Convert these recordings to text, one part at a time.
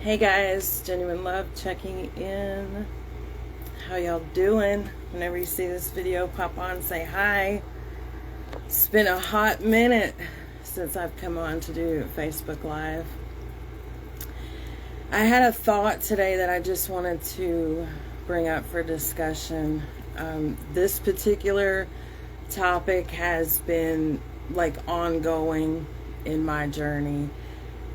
Hey guys, Jennuine Love checking in. How y'all doing? Whenever you see this video, pop on, say hi. It's been a hot minute since I've come on to do Facebook Live. I had a thought today that I just wanted to bring up for discussion. This particular topic has been like ongoing in my journey,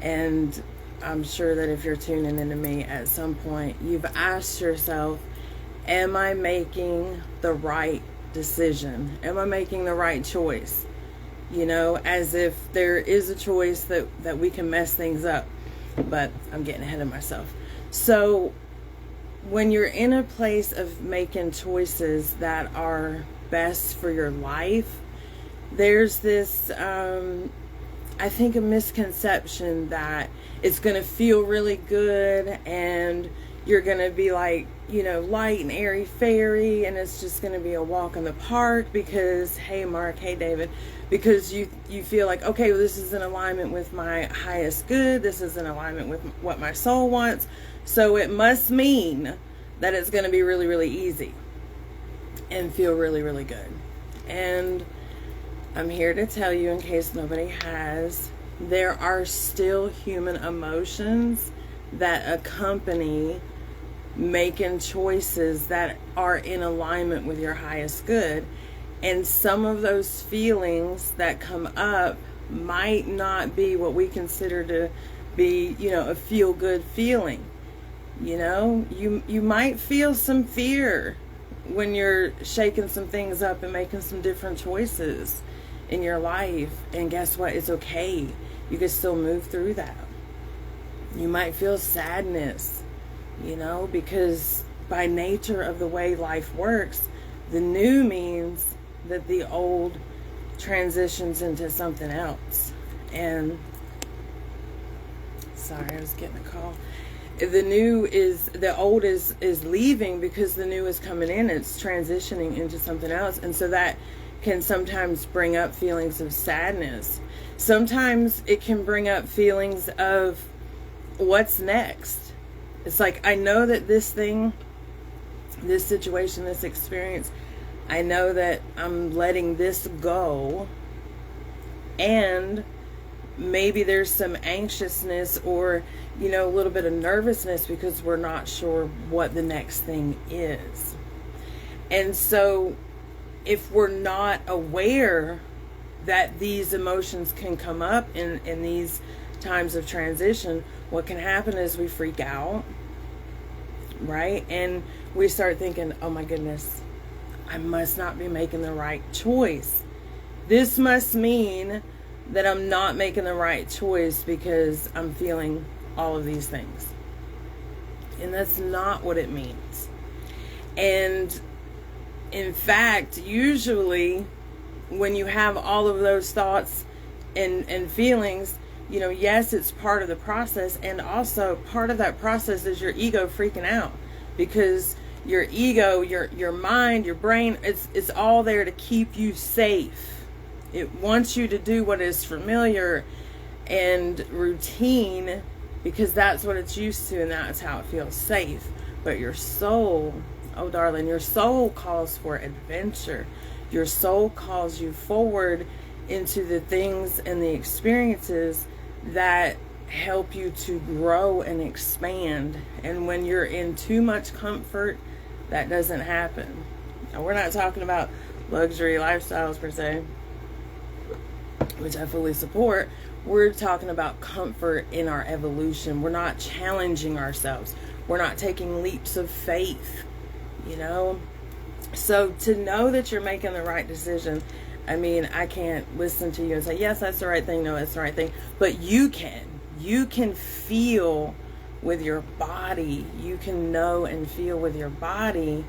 and I'm sure that if you're tuning into me at some point, you've asked yourself, am I making the right decision? Am I making the right choice? You know, as if there is a choice that we can mess things up. But I'm getting ahead of myself. So when you're in a place of making choices that are best for your life, there's this I think a misconception that it's going to feel really good and you're going to be like, you know, light and airy fairy, and it's just going to be a walk in the park because, hey Mark, hey David, because you feel like, okay, well, this is in alignment with my highest good, this is in alignment with what my soul wants, so it must mean that it's going to be really, really easy and feel really, really good. And I'm here to tell you, in case nobody has, there are still human emotions that accompany making choices that are in alignment with your highest good. And some of those feelings that come up might not be what we consider to be, you know, a feel-good feeling. You know, you might feel some fear when you're shaking some things up and making some different choices in your life, and guess what? It's okay. You can still move through that. You might feel sadness, you know, because by nature of the way life works, the new means that the old transitions into something else. And sorry, I was getting a call. The old is leaving because the new is coming in. It's transitioning into something else. And so that can sometimes bring up feelings of sadness. Sometimes it can bring up feelings of what's next. It's like, I know that this thing, this situation, this experience, I know that I'm letting this go, and maybe there's some anxiousness or, you know, a little bit of nervousness because we're not sure what the next thing is. And so if we're not aware that these emotions can come up in these times of transition, what can happen is we freak out, right? And we start thinking, oh my goodness, I must not be making the right choice. This must mean that I'm not making the right choice because I'm feeling all of these things. And that's not what it means. And in fact, usually when you have all of those thoughts and feelings, you know, yes, it's part of the process, and also part of that process is your ego freaking out, because your ego, your mind, your brain, it's all there to keep you safe. It wants you to do what is familiar and routine because that's what it's used to and that's how it feels safe. But your soul, oh darling, your soul calls for adventure. Your soul calls you forward into the things and the experiences that help you to grow and expand. And when you're in too much comfort, that doesn't happen. Now, we're not talking about luxury lifestyles per se, which I fully support. We're talking about comfort in our evolution. We're not challenging ourselves. We're not taking leaps of faith, you know? So to know that you're making the right decision, I mean, I can't listen to you and say, yes, that's the right thing. No, that's the right thing. But you can feel with your body. You can know and feel with your body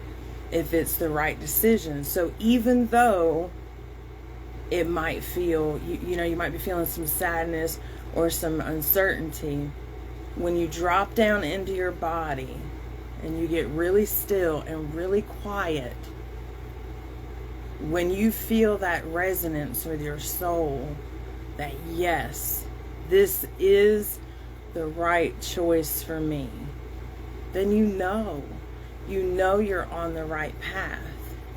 if it's the right decision. So even though it might feel, you know, you might be feeling some sadness or some uncertainty, when you drop down into your body and you get really still and really quiet, when you feel that resonance with your soul, that yes, this is the right choice for me, then you know you're on the right path.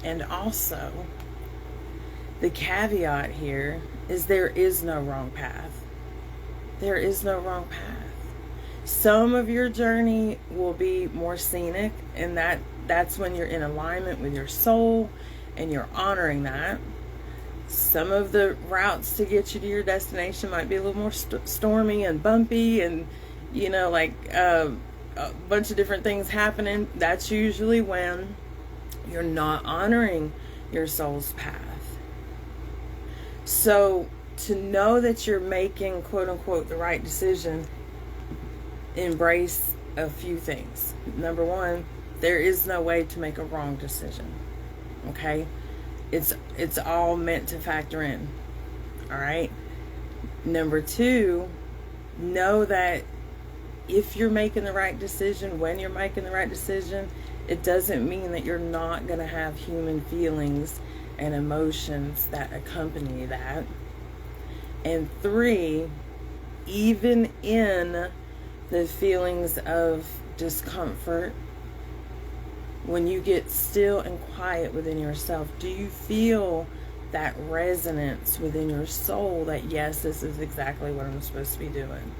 And also, the caveat here is there is no wrong path. There is no wrong path. Some of your journey will be more scenic, and that's when you're in alignment with your soul and you're honoring that. Some of the routes to get you to your destination might be a little more stormy and bumpy, and like a bunch of different things happening. That's usually when you're not honoring your soul's path. So to know that you're making, quote unquote, the right decision, embrace a few things. Number one, there is no way to make a wrong decision. Okay? It's all meant to factor in. All right? Number two, know that if you're making the right decision, when you're making the right decision, it doesn't mean that you're not going to have human feelings and emotions that accompany that. And three, even in the feelings of discomfort, when you get still and quiet within yourself, do you feel that resonance within your soul that, yes, this is exactly what I'm supposed to be doing?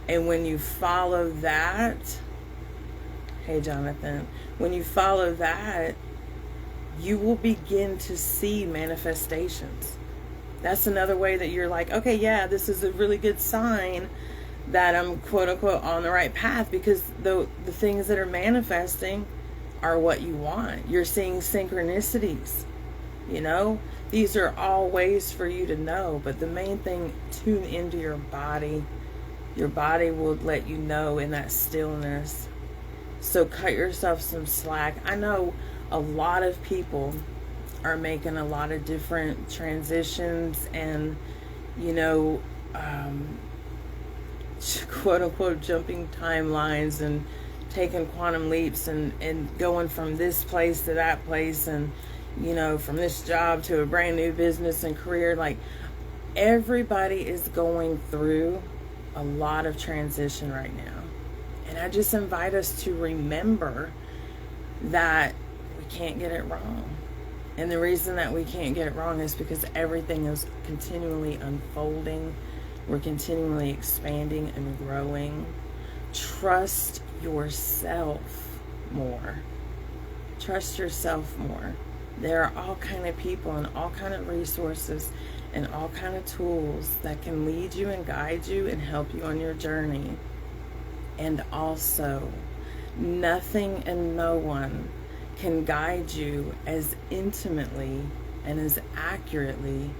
And when you follow that, hey Jonathan, when you follow that, you will begin to see manifestations. That's another way that you're like, okay, yeah, this is a really good sign that I'm, quote unquote, on the right path, because the things that are manifesting are what you want. You're seeing synchronicities, these are all ways for you to know. But the main thing, tune into your body. Your body will let you know in that stillness. So cut yourself some slack. I know a lot of people are making a lot of different transitions and, quote unquote, jumping timelines and taking quantum leaps and going from this place to that place, and, from this job to a brand new business and career. Like, everybody is going through a lot of transition right now. And I just invite us to remember that we can't get it wrong. And the reason that we can't get it wrong is because everything is continually unfolding. We're continually expanding and growing. Trust yourself more. Trust yourself more. There are all kind of people and all kind of resources and all kind of tools that can lead you and guide you and help you on your journey. And also, nothing and no one can guide you as intimately and as accurately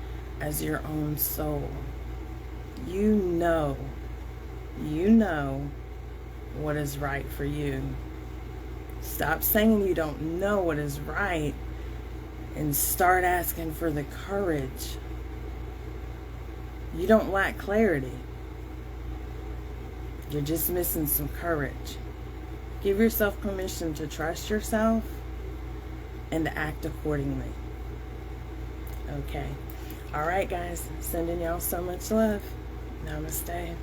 as your own soul. You know what is right for you. Stop saying you don't know what is right and start asking for the courage. You don't lack clarity. You're just missing some courage. Give yourself permission to trust yourself and to act accordingly. Okay. All right, guys. Sending y'all so much love. Namaste.